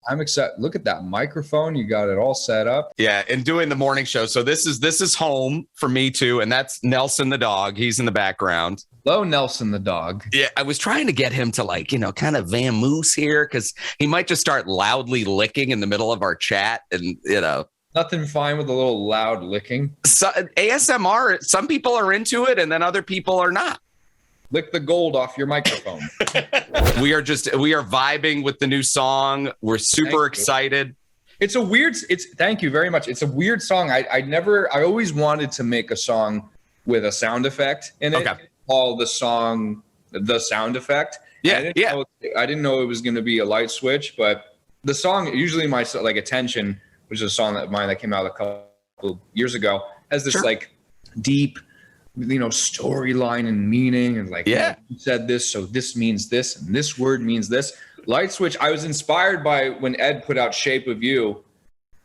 I'm excited. Look at that microphone. You got it all set up. Yeah, and doing the morning show. So this is home for me too, and that's Nelson the dog. He's in the background. Hello, Nelson the dog. Yeah, I was trying to get him to kind of vamoose here because he might just start loudly licking in the middle of our chat, and Nothing fine with a little loud licking. So, ASMR. Some people are into it, and then other people are not. Lick the gold off your microphone. We are vibing with the new song. We're super excited. Thank you very much. It's a weird song. I always wanted to make a song with a sound effect in it. Call the song The Sound Effect. Yeah. I didn't know it was going to be a light switch, but the song, usually my Attention, which is a song of mine that came out a couple years ago, has this deep, storyline and meaning, and you said this, so this means this, and this word means this. Light switch, I was inspired by when Ed put out Shape of You.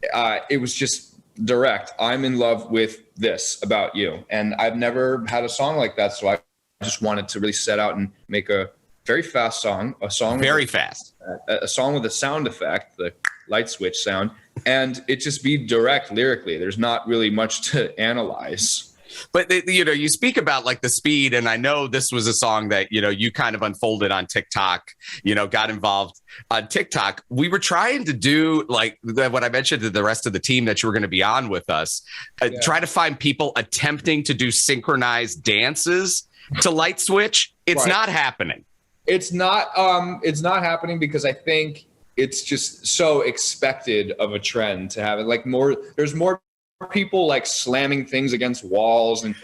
It was just direct. I'm in love with this about you. And I've never had a song like that. So I just wanted to really set out and make a very fast song, a song with a sound effect, the light switch sound, and it just be direct lyrically. There's not really much to analyze. But you speak about the speed, and I know this was a song that you kind of unfolded on TikTok. Got involved on TikTok. We were trying to do what I mentioned to the rest of the team that you were going to be on with us. Try to find people attempting to do synchronized dances to light switch. It's not happening. It's not happening because I think it's just so expected of a trend to have it. There's more people slamming things against walls, and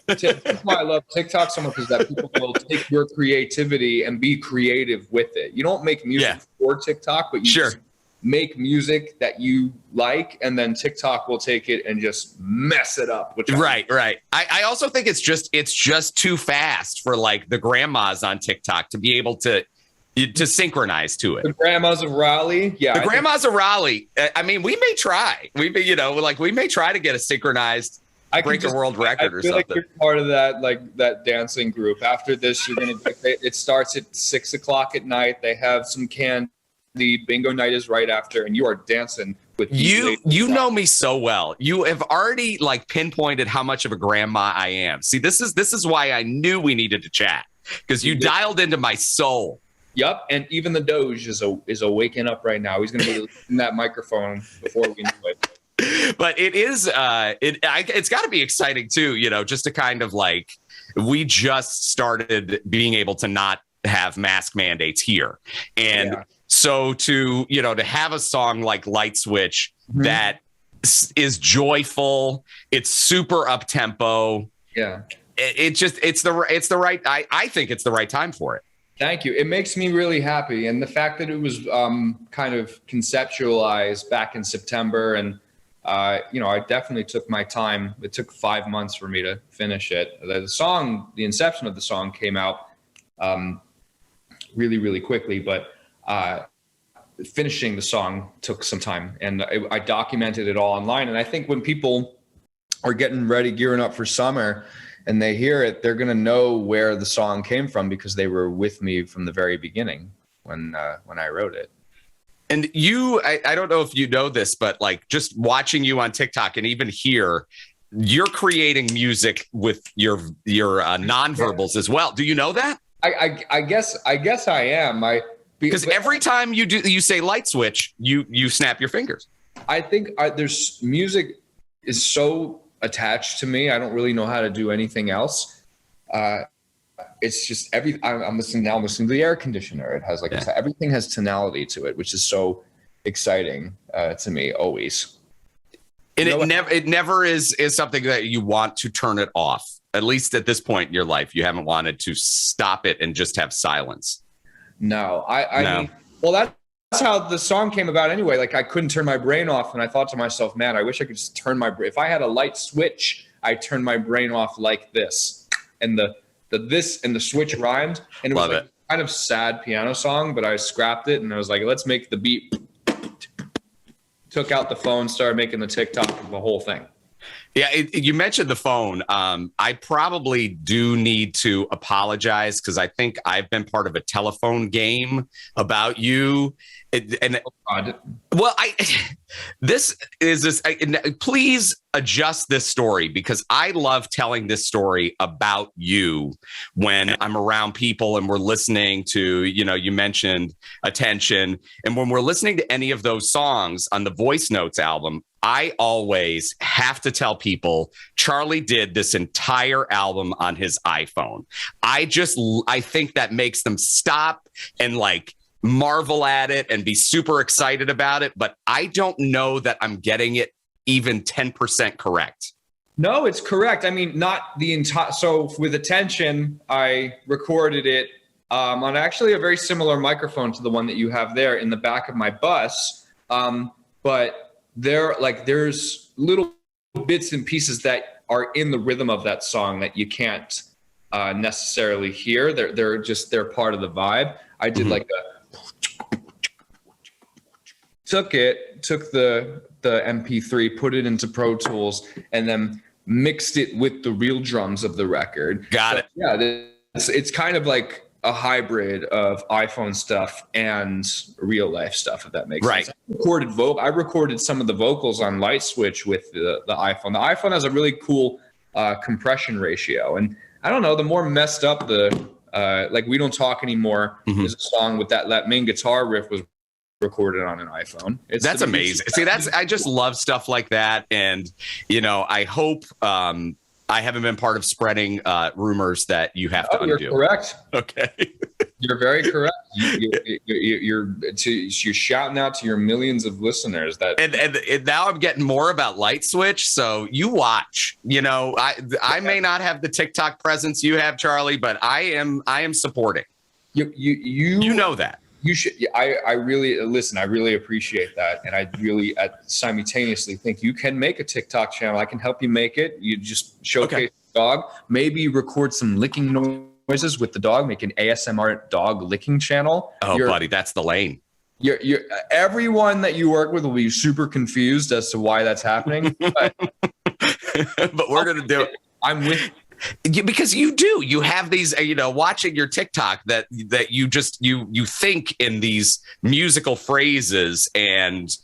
that's why I love TikTok so much, is that people will take your creativity and be creative with it. You don't make music for TikTok, but you just make music that you like, and then TikTok will take it and just mess it up. Right. I also think it's just too fast for the grandmas on TikTok to be able to synchronize to it. The grandmas of Raleigh. Yeah. The grandmas of Raleigh. I mean, we may try. We may try to get a synchronized break a world record or something. Like you're part of that dancing group. After this, it starts at 6:00 at night. They have some candy. Bingo night is right after, and you are dancing with you. You know me so well. You have already pinpointed how much of a grandma I am. See, this is why I knew we needed to chat, because you dialed into my soul. Yep, and even the Doge is waking up right now. He's going to be in that microphone before we know it. But it is it's got to be exciting too, just to kind of we just started being able to not have mask mandates here, and so to have a song like Light Switch that is joyful, it's super up tempo. Yeah, I think it's the right time for it. Thank you. It makes me really happy. And the fact that it was kind of conceptualized back in September, and, I definitely took my time. It took 5 months for me to finish it. The inception of the song came out really, really quickly, but finishing the song took some time. And I documented it all online. And I think when people are getting ready, gearing up for summer, and they hear it, they're going to know where the song came from, because they were with me from the very beginning when I wrote it. And I don't know if you know this, but just watching you on TikTok and even here, you're creating music with your nonverbals as well. Do you know that? I guess I am. Because every time you say light switch, you snap your fingers. I think there's music is so attached to me. I don't really know how to do anything else. It's just I'm listening to the air conditioner. It has everything has tonality to it, which is so exciting to me always. And it never is something that you want to turn it off. At least at this point in your life, you haven't wanted to stop it and just have silence. No, I mean, well, that's how the song came about anyway. I couldn't turn my brain off, and I thought to myself, man, I wish I could just turn my brain. If I had a light switch, I'd turn my brain off like this. And the this and the switch rhymed, and it was kind of sad piano song, but I scrapped it, and I was like, let's make the beat. Took out the phone, started making the TikTok of the whole thing. Yeah, you mentioned the phone. I probably do need to apologize, because I think I've been part of a telephone game about you. And God. well, please adjust this story, because I love telling this story about you when I'm around people and we're listening to, you mentioned Attention. And when we're listening to any of those songs on the Voice Notes album, I always have to tell people Charlie did this entire album on his iPhone. I think that makes them stop and like marvel at it and be super excited about it. But I don't know that I'm getting it even 10% correct. No, it's correct. I mean, not the entire. So with Attention, I recorded it on actually a very similar microphone to the one that you have there in the back of my bus. But there's little bits and pieces that are in the rhythm of that song that you can't necessarily hear. They're part of the vibe. I did like took the MP3, put it into Pro Tools, and then mixed it with the real drums of the record. Got it. Yeah, it's kind of like a hybrid of iPhone stuff and real life stuff, if that makes sense. I recorded some of the vocals on Light Switch with the iPhone. The iPhone has a really cool compression ratio, and I don't know, the more messed up like We Don't Talk Anymore is a song with that main guitar riff was recorded on an iPhone. That's amazing. See, I just love stuff like that. And, I hope I haven't been part of spreading rumors that you have to undo. You're correct. Okay. You're very correct. You're shouting out to your millions of listeners that. And now I'm getting more about Light Switch. So you watch. I may not have the TikTok presence you have, Charlie, but I am supporting. You know that. You should. I really listen. I really appreciate that, and I really simultaneously think you can make a TikTok channel. I can help you make it. You just showcase the dog. Maybe record some licking noises with the dog. Make an ASMR dog licking channell. Oh, buddy, that's the lane. Everyone that you work with will be super confused as to why that's happening. But we're gonna do it. I'm with. Because you have these, watching your TikTok that you think in these musical phrases and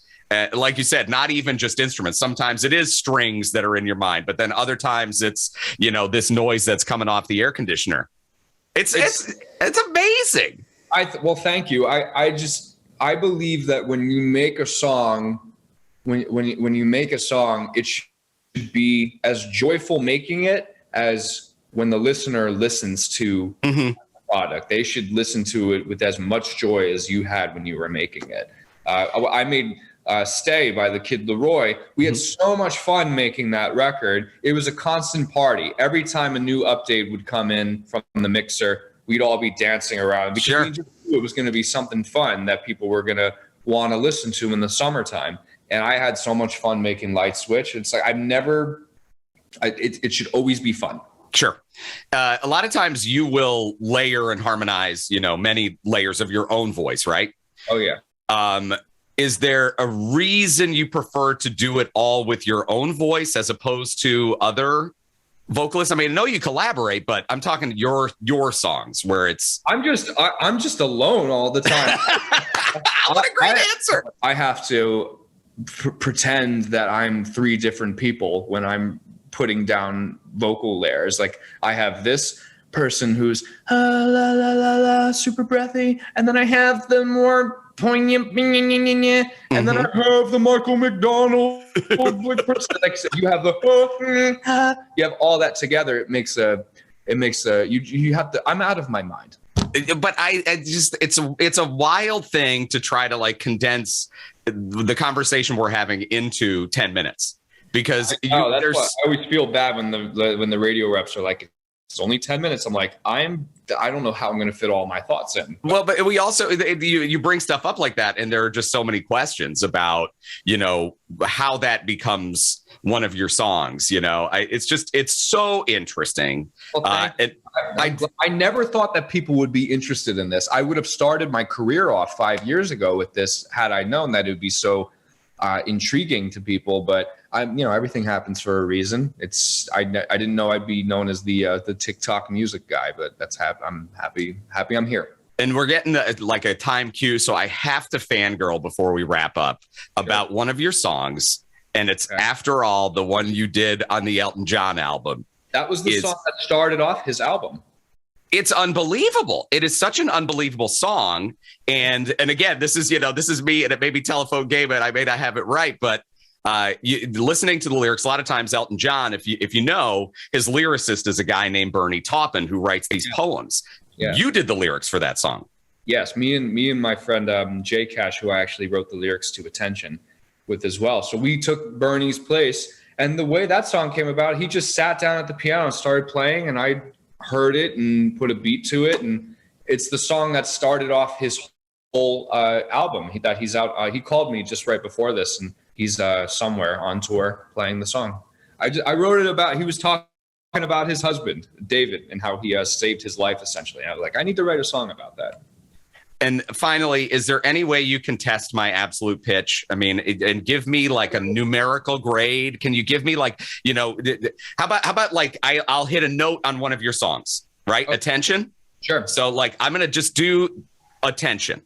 like you said, not even just instruments. Sometimes it is strings that are in your mind, but then other times it's, this noise that's coming off the air conditioner. It's amazing. Well, thank you. I believe that when you make a song, when you make a song, it should be as joyful making it as when the listener listens to the product. They should listen to it with as much joy as you had when you were making it. I made Stay by the Kid Leroy. We had so much fun making that record. It was a constant party. Every time a new update would come in from the mixer, we'd all be dancing around because we just knew it was going to be something fun that people were going to want to listen to in the summertime. And I had so much fun making Light Switch. It's like it should always be fun. Sure. A lot of times you will layer and harmonize, many layers of your own voice, right? Oh, yeah. Is there a reason you prefer to do it all with your own voice as opposed to other vocalists? I mean, I know you collaborate, but I'm talking your songs where it's. I'm just alone all the time. What a great answer. I have to pretend that I'm three different people when I'm putting down vocal layers. Like I have this person who's la la la la super breathy, and then I have the more poignant and then I have the Michael McDonald person. Like you have the you have all that together. It makes you have to. I'm out of my mind. But it's a wild thing to try to like condense the conversation we're having into 10 minutes. Because I always feel bad when the radio reps are like, it's only 10 minutes. I'm like, I don't know how I'm going to fit all my thoughts in. Well, but we also, you bring stuff up like that, and there are just so many questions about, how that becomes one of your songs. It's so interesting. Well, I never thought that people would be interested in this. I would have started my career off 5 years ago with this had I known that it would be so intriguing to people, but everything happens for a reason. I didn't know I'd be known as the TikTok music guy, but I'm happy I'm here. And we're getting like a time cue, so I have to fangirl before we wrap up about one of your songs, and it's After All, the one you did on the Elton John album. That was the song that started off his album. It's unbelievable. It is such an unbelievable song, and again, this is me, and it may be telephone game, and I may not have it right, but listening to the lyrics, a lot of times Elton John, if you know, his lyricist is a guy named Bernie Taupin who writes these poems. Yeah. You did the lyrics for that song. Yes, me and my friend Jay Cash, who I actually wrote the lyrics to Attention with as well. So we took Bernie's place, and the way that song came about, he just sat down at the piano and started playing, and I heard it and put a beat to it, and it's the song that started off his whole album that he's out. He called me just right before this, and he's somewhere on tour playing the song. I wrote it about, he was talking about his husband, David, and how he saved his life, essentially. And I was like, I need to write a song about that. And finally, is there any way you can test my absolute pitch? I mean, and give me like a numerical grade? Can you give me like, how about like I'll hit a note on one of your songs, right? Okay. Attention. Sure. So like, I'm going to just do Attention.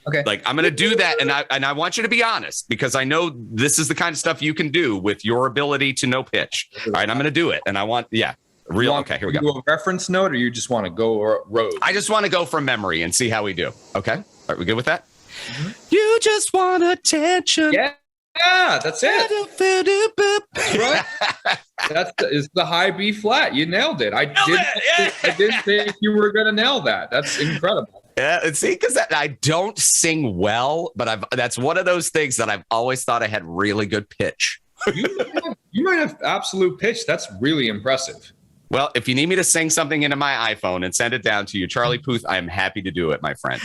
Okay. Like I'm going to do that. And I want you to be honest, because I know this is the kind of stuff you can do with your ability to know pitch. All right. I'm going to do it. And I want, okay, here we go. Do a reference note, or you just want to go road? I just want to go from memory and see how we do. Okay. All right. We good with that? Mm-hmm. You just want attention. Yeah. That's it. That's right. It's the high B flat. You nailed it. I didn't think you were going to nail that. That's incredible. Yeah, see, because I don't sing well, but that's one of those things that I've always thought I had really good pitch. You might have absolute pitch. That's really impressive. Well, if you need me to sing something into my iPhone and send it down to you, Charlie Puth, I am happy to do it, my friend.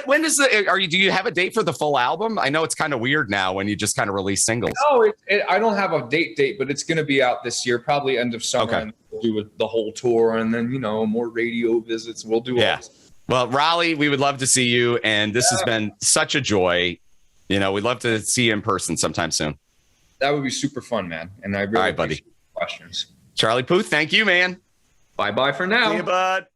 When is do you have a date for the full album? I know it's kind of weird now when you just kind of release singles. No, I don't have a date, but it's going to be out this year, probably end of summer. Okay. And we'll do the whole tour, and then, more radio visits. We'll do all this. Well, Raleigh, we would love to see you, and this has been such a joy. We'd love to see you in person sometime soon. That would be super fun, man. And I really appreciate the questions. Charlie Puth, thank you, man. Bye-bye for now. See you, bud.